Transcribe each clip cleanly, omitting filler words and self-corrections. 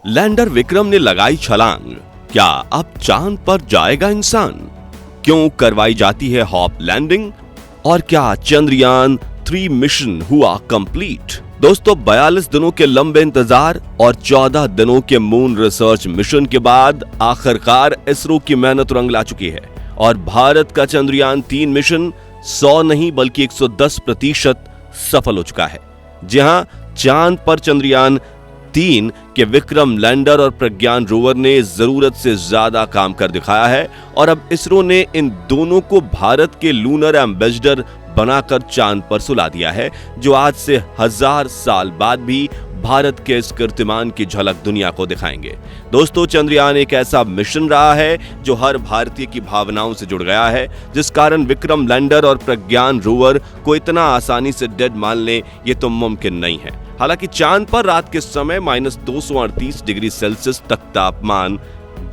Lander Vikram ने लगाई छलांग, क्या अब चांद पर जाएगा इंसान? क्यों करवाई जाती है हॉप लैंडिंग? और क्या चंद्रयान 3 मिशन हुआ कंप्लीट? दोस्तों, 42 दिनों के लंबे इंतजार और 14 दिनों के मून रिसर्च मिशन के बाद आखिरकार इसरो की मेहनत रंग ला चुकी है और भारत का चंद्रयान 3 मिशन 100 नहीं बल्कि 110% सफल हो चुका है। जी हां, चांद पर चंद्रयान 3 के विक्रम लैंडर और प्रज्ञान रोवर ने जरूरत से ज्यादा काम कर दिखाया है और अब इसरो ने इन दोनों को भारत के लूनर एम्बेसडर बनाकर चांद पर सुला दिया है, जो आज से 1000 साल बाद भी भारत के इस कीर्तिमान की झलक दुनिया को दिखाएंगे। दोस्तों, चंद्रयान एक ऐसा मिशन रहा है जो हर भारतीय की भावनाओं से जुड़ गया है, जिस कारण विक्रम लैंडर और प्रज्ञान रोवर को इतना आसानी से डेड मान ले ये तो मुमकिन नहीं है। हालांकि चांद पर रात के समय -238 डिग्री सेल्सियस तक तापमान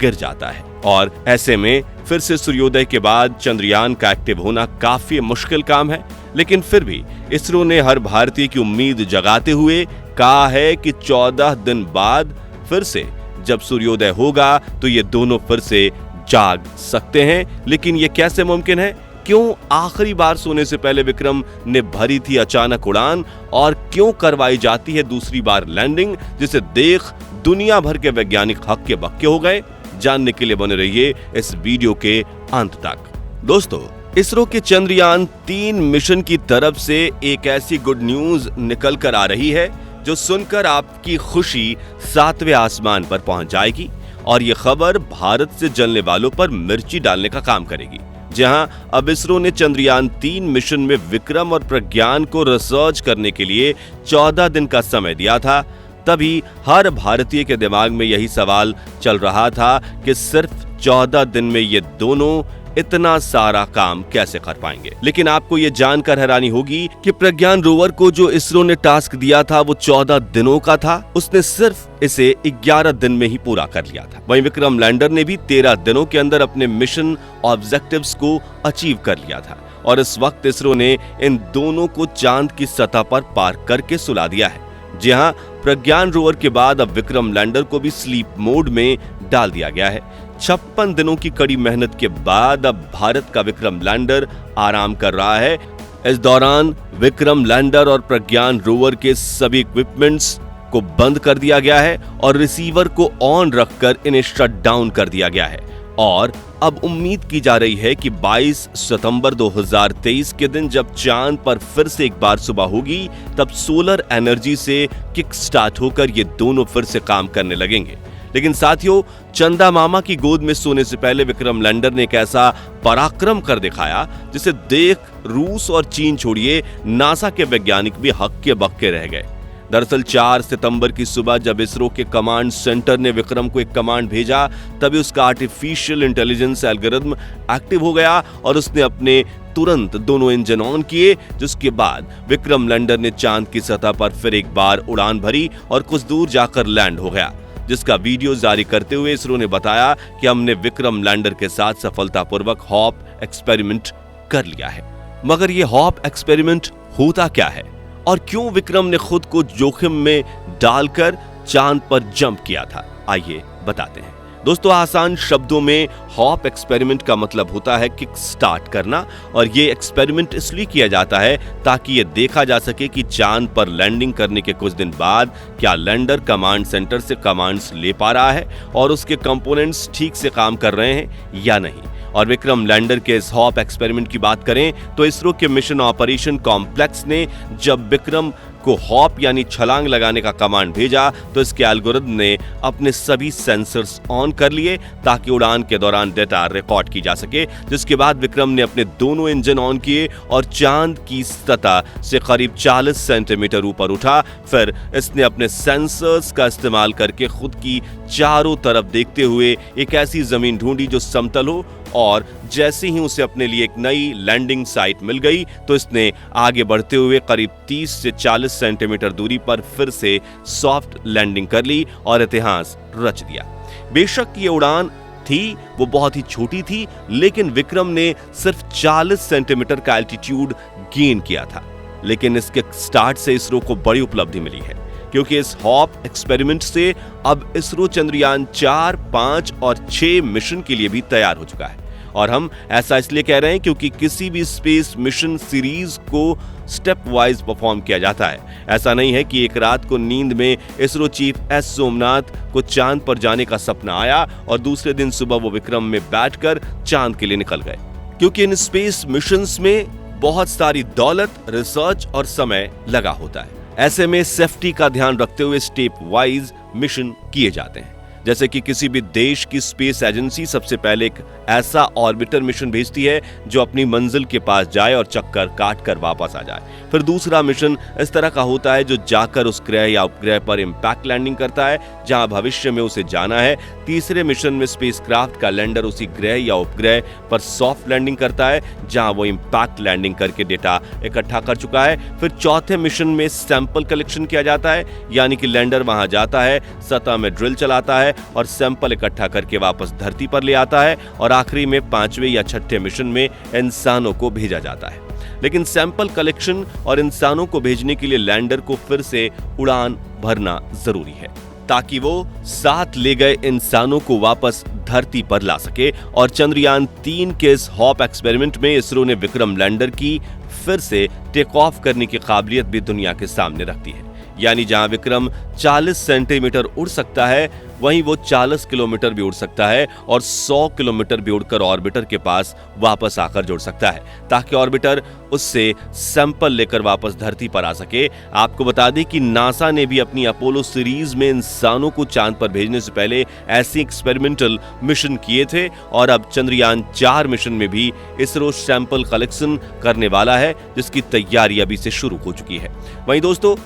गिर जाता है और ऐसे में फिर से सूर्योदय के बाद चंद्रयान का एक्टिव होना काफी मुश्किल काम है। लेकिन फिर भी इसरो ने हर भारतीय की उम्मीद जगाते हुए कहा है कि 14 दिन बाद फिर से जब सूर्योदय होगा तो ये दोनों फिर से जाग सकते हैं। लेकिन ये कैसे मुमकिन है? क्यों आखिरी बार सोने से पहले विक्रम ने भरी थी अचानक उड़ान और क्यों करवाई जाती है दूसरी बार लैंडिंग, जिसे देख दुनिया भर के वैज्ञानिक हक्के बक्के हो गए? जानने के लिए बने रहिए इस वीडियो के अंत तक। दोस्तों, इसरो के चंद्रयान 3 मिशन की तरफ से एक ऐसी गुड न्यूज निकल कर आ रही है जो सुनकर आपकी खुशी 7वें आसमान पर पहुंच जाएगी और ये खबर भारत से जलने वालों पर मिर्ची डालने का काम करेगी। जहां अब इसरो ने चंद्रयान 3 मिशन में विक्रम और प्रज्ञान को रिसर्च करने के लिए 14 दिन का समय दिया था, तभी हर भारतीय के दिमाग में यही सवाल चल रहा था कि सिर्फ 14 दिन में ये दोनों इतना सारा काम कैसे कर पाएंगे। लेकिन आपको ये जानकर हैरानी होगी कि प्रज्ञान रोवर को जो इसरो ने टास्क दिया था वो 14 दिनों का था, उसने सिर्फ इसे 11 दिन में ही पूरा कर लिया था। वहीं विक्रम लैंडर ने भी 13 दिनों के अंदर अपने मिशन ऑब्जेक्टिव्स को अचीव कर लिया था और इस वक्त इसरो ने इन दोनों को चांद की सतह पर पार करके सुला दिया है। जी हां, प्रज्ञान रोवर के बाद अब विक्रम लैंडर को भी स्लीप मोड में डाल दिया गया है। 56 दिनों की कड़ी मेहनत के बाद अब भारत का विक्रम लैंडर आराम कर रहा है। इस दौरान विक्रम लैंडर और प्रज्ञान रोवर के सभी इक्विपमेंट्स को बंद कर दिया गया है और रिसीवर को ऑन रखकर इन्हें शट डाउन कर दिया गया है और अब उम्मीद की जा रही है कि 22 सितंबर 2023 के दिन जब चांद पर फिर से एक बार सुबह होगी, तब सोलर एनर्जी से किक स्टार्ट होकर ये दोनों फिर से काम करने लगेंगे। लेकिन साथियों, चंदा मामा की गोद में सोने से पहले विक्रम लैंडर ने एक ऐसा पराक्रम कर दिखाया जिसे देख रूस और चीन छोड़िए, नासा के वैज्ञानिक भी हक्के बक्के रह गए। दरअसल 4 सितंबर की सुबह जब इसरो के कमांड सेंटर ने विक्रम को एक कमांड भेजा, तभी उसका आर्टिफिशियल इंटेलिजेंस एल्गोरिथम एक्टिव हो गया और उसने अपने तुरंत दोनों इंजन ऑन किए, जिसके बाद विक्रम लैंडर ने चांद की सतह पर फिर एक बार उड़ान भरी और कुछ दूर जाकर लैंड हो गया, जिसका वीडियो जारी करते हुए इसरो ने बताया कि हमने विक्रम लैंडर के साथ सफलतापूर्वक हॉप एक्सपेरिमेंट कर लिया है। मगर ये हॉप एक्सपेरिमेंट होता क्या है और क्यों विक्रम ने खुद को जोखिम में डालकर चांद पर जंप किया था? आइए बताते हैं। दोस्तों, आसान शब्दों में हॉप एक्सपेरिमेंट का मतलब होता है किक स्टार्ट करना और ये एक्सपेरिमेंट इसलिए किया जाता है ताकि ये देखा जा सके कि चांद पर लैंडिंग करने के कुछ दिन बाद क्या लैंडर कमांड सेंटर से कमांड्स ले पा रहा है और उसके कंपोनेंट्स ठीक से काम कर रहे हैं या नहीं। और विक्रम लैंडर के इस हॉप एक्सपेरिमेंट की बात करें तो इसरो के मिशन ऑपरेशन कॉम्प्लेक्स ने जब विक्रम को हॉप यानी छलांग लगाने का कमांड भेजा तो इसके एल्गोरिथम ने अपने सभी सेंसर्स ऑन कर लिए ताकि उड़ान के दौरान डेटा रिकॉर्ड की जा सके, जिसके बाद विक्रम ने अपने दोनों इंजन ऑन किए और चांद की सतह से करीब 40 सेंटीमीटर ऊपर उठा। फिर इसने अपने सेंसर्स का इस्तेमाल करके खुद की चारों तरफ देखते हुए एक ऐसी जमीन ढूंढी जो समतल हो और जैसे ही उसे अपने लिए एक नई लैंडिंग साइट मिल गई तो इसने आगे बढ़ते हुए करीब 30 से 40 सेंटीमीटर दूरी पर फिर से सॉफ्ट लैंडिंग कर ली और इतिहास रच दिया। बेशक ये उड़ान थी वो बहुत ही छोटी थी, लेकिन विक्रम ने सिर्फ 40 सेंटीमीटर का एल्टीट्यूड गेन किया था। लेकिन इसके स्टार्ट से इसरो को बड़ी उपलब्धि मिली है। क्योंकि इस हॉप एक्सपेरिमेंट से अब इसरो चंद्रयान 4, 5 और 6 मिशन के लिए भी तैयार हो चुका है। और हम ऐसा इसलिए कह रहे हैं क्योंकि किसी भी स्पेस मिशन सीरीज को स्टेप वाइज परफॉर्म किया जाता है। ऐसा नहीं है कि एक रात को नींद में इसरो चीफ एस सोमनाथ को चांद पर जाने का सपना आया और दूसरे दिन सुबह वो विक्रम में बैठकर चांद के लिए निकल गए, क्योंकि इन स्पेस मिशंस में बहुत सारी दौलत, रिसर्च और समय लगा होता है। ऐसे में सेफ्टी का ध्यान रखते हुए स्टेप वाइज मिशन किए जाते हैं। जैसे कि किसी भी देश की स्पेस एजेंसी सबसे पहले एक ऐसा ऑर्बिटर मिशन भेजती है जो अपनी मंजिल के पास जाए और चक्कर काट कर वापस आ जाए। फिर दूसरा मिशन इस तरह का होता है जो जाकर उस ग्रह या उपग्रह पर इंपैक्ट लैंडिंग करता है जहां भविष्य में उसे जाना है। तीसरे मिशन में स्पेसक्राफ्ट का लैंडर उसी ग्रह या उपग्रह पर सॉफ्ट लैंडिंग करता है जहां वो इंपैक्ट लैंडिंग करके डेटा इकट्ठा कर चुका है। फिर चौथे मिशन में सैंपल कलेक्शन किया जाता है, यानी कि लैंडर वहां जाता है, सतह में ड्रिल चलाता है और सैंपल इकट्ठा करके वापस धरती पर ले आता है। और आखिरी में पांचवें या छठे मिशन में इंसानों को भेजा जाता है। लेकिन सैंपल कलेक्शन और इंसानों को भेजने के लिए लैंडर को फिर से उड़ान भरना जरूरी है ताकि वो साथ ले गए इंसानों को वापस धरती पर ला सके। और चंद्रयान 3 के इस हॉप एक्सपेरिमेंट में इसरो ने विक्रम लैंडर की फिर से टेक ऑफ करने की काबिलियत भी दुनिया के सामने रखती है। यानी जहां विक्रम 40 सेंटीमीटर उड़ सकता है वहीं वो 40 किलोमीटर भी उड़ सकता है और 100 किलोमीटर भी उड़कर ऑर्बिटर के पास वापस आकर जुड़ सकता है ताकि ऑर्बिटर उससे सैंपल लेकर वापस धरती पर आ सके। आपको बता दें कि नासा ने भी अपनी अपोलो सीरीज में इंसानों को चांद पर भेजने से पहले ऐसे एक्सपेरिमेंटल मिशन किए थे और अब चंद्रयान 4 मिशन में भी इसरो सैंपल कलेक्शन करने वाला है जिसकी तैयारी अभी से शुरू हो चुकी है। वहीं दोस्तों,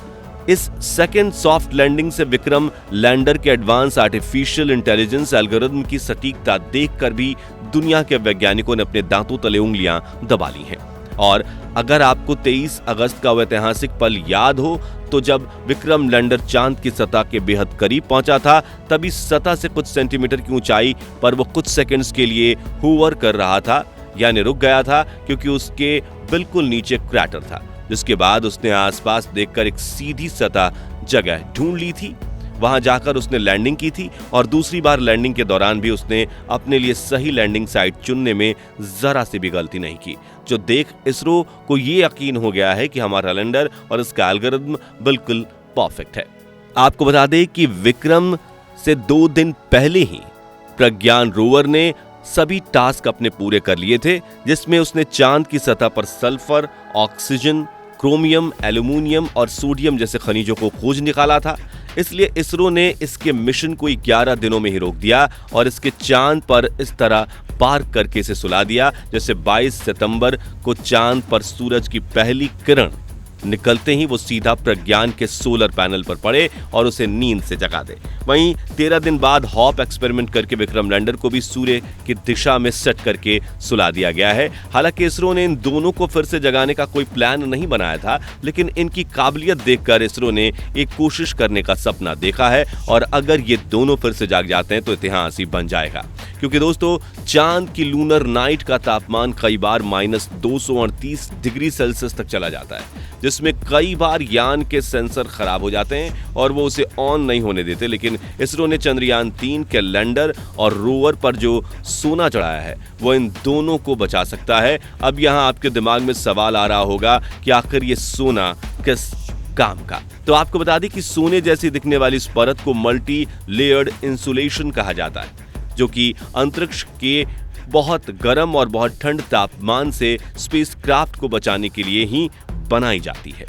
इस सेकेंड सॉफ्ट लैंडिंग से विक्रम लैंडर के एडवांस आर्टिफिशियल इंटेलिजेंस एल्गोरिथम की सटीकता देखकर भी दुनिया के वैज्ञानिकों ने अपने दांतों तले उंगलियां दबा ली हैं। और अगर आपको 23 अगस्त का वह ऐतिहासिक पल याद हो तो जब विक्रम लैंडर चांद की सतह के बेहद करीब पहुंचा था, तभी सतह से कुछ सेंटीमीटर की ऊंचाई पर वो कुछ सेकंड्स के लिए होवर कर रहा था, यानी रुक गया था क्योंकि उसके बिल्कुल नीचे क्रैटर था, जिसके बाद उसने आसपास देखकर एक सीधी सतह जगह ढूंढ ली थी। वहां जाकर उसने लैंडिंग की थी और दूसरी बार लैंडिंग के दौरान भी उसने अपने लिए सही लैंडिंग साइट चुनने में जरा सी भी गलती नहीं की, जो देख इसरो को ये यकीन हो गया है कि हमारा लैंडर और इसका एल्गोरिथम बिल्कुल परफेक्ट है। आपको बता दें कि विक्रम से 2 दिन पहले ही प्रज्ञान रोवर ने सभी टास्क अपने पूरे कर लिए थे, जिसमें उसने चांद की सतह पर सल्फर, ऑक्सीजन, क्रोमियम, एल्यूमिनियम और सोडियम जैसे खनिजों को खोज निकाला था। इसलिए इसरो ने इसके मिशन को 11 दिनों में ही रोक दिया और इसके चांद पर इस तरह पार्क करके इसे सुला दिया जैसे 22 सितंबर को चांद पर सूरज की पहली किरण निकलते ही वो सीधा प्रज्ञान के सोलर पैनल पर पड़े और उसे नींद से जगा दे। वहीं 13 दिन बाद हॉप एक्सपेरिमेंट करके विक्रम लैंडर को भी सूर्य की दिशा में सेट करके सुला दिया गया है। हालांकि इसरो ने इन दोनों को फिर से जगाने का कोई प्लान नहीं बनाया था, लेकिन इनकी काबिलियत देखकर इसरो ने एक कोशिश करने का सपना देखा है और अगर ये दोनों फिर से जाग जाते हैं तो इतिहास ही बन जाएगा। क्योंकि दोस्तों, चांद की लूनर नाइट का तापमान कई बार -238 डिग्री सेल्सियस तक चला जाता है, जिसमें कई बार यान के सेंसर खराब हो जाते हैं और वो उसे ऑन नहीं होने देते। लेकिन इसरो ने चंद्रयान 3 के लैंडर और रोवर पर जो सोना चढ़ाया है वो इन दोनों को बचा सकता है। अब यहाँ आपके दिमाग में सवाल आ रहा होगा कि आखिर ये सोना किस काम का। तो आपको बता दें कि सोने जैसी दिखने वाली इस परत को मल्टी लेयर्ड इंसुलेशन कहा जाता है, जो कि अंतरिक्ष के बहुत गर्म और बहुत ठंड तापमान से स्पेसक्राफ्ट को बचाने के लिए ही बनाई जाती है।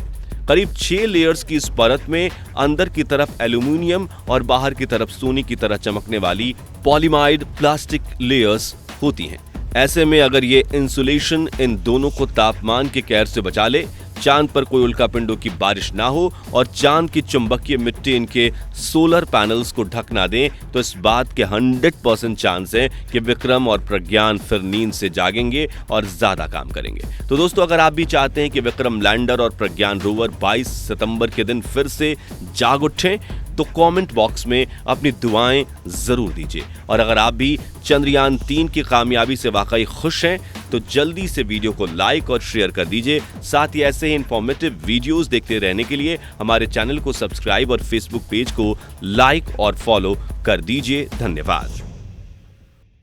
करीब 6 लेयर्स की इस परत में अंदर की तरफ एल्यूमिनियम और बाहर की तरफ सोने की तरह चमकने वाली पॉलीमाइड प्लास्टिक लेयर्स होती हैं। ऐसे में अगर ये इंसुलेशन इन दोनों को तापमान के कहर से बचा ले, चांद पर कोई उल्कापिंडों की बारिश ना हो और चांद की चुंबकीय मिट्टी इनके सोलर पैनल्स को ढक ना दें, तो इस बात के 100% चांस है कि विक्रम और प्रज्ञान फिर नींद से जागेंगे और ज्यादा काम करेंगे। तो दोस्तों, अगर आप भी चाहते हैं कि विक्रम लैंडर और प्रज्ञान रोवर 22 सितंबर के दिन फिर से जाग उठें, तो कमेंट बॉक्स में अपनी दुआएं जरूर दीजिए। और अगर आप भी चंद्रयान 3 की कामयाबी से वाकई खुश हैं तो जल्दी से वीडियो को लाइक और शेयर कर दीजिए। साथ ही ऐसे ही इंफॉर्मेटिव वीडियोस देखते रहने के लिए हमारे चैनल को सब्सक्राइब और फेसबुक पेज को लाइक और फॉलो कर दीजिए। धन्यवाद।